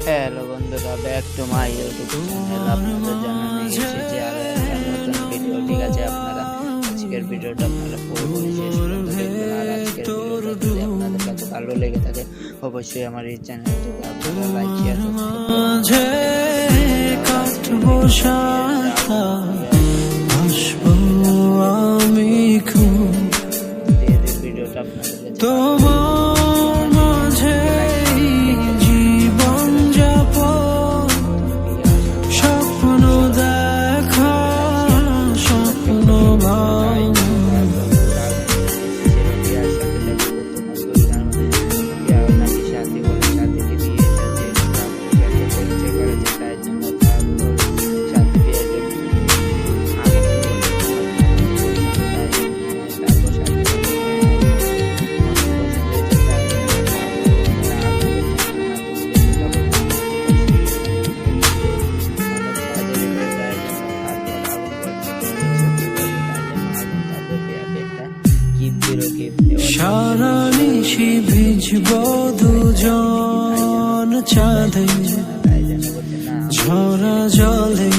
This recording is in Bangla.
হ্যালো বন্ধুরা, back to my YouTube channel. আপনাদের জানানো গেছে যে আরো একটা নতুন ভিডিও। ঠিক আছে, আপনারা আজকের ভিডিওটা আপনারা পুরোপুরি শেষ পর্যন্ত দেখবেন। আর আজকের ভিডিওটা যদি আপনাদের কাছে ভালো লেগে থাকে, অবশ্যই আমার এই চ্যানেলটিকে আপনারা লাইক শেয়ার ভিডিওটা সারা নিশি ভিজব দুজন চাঁদে ঝরা জলে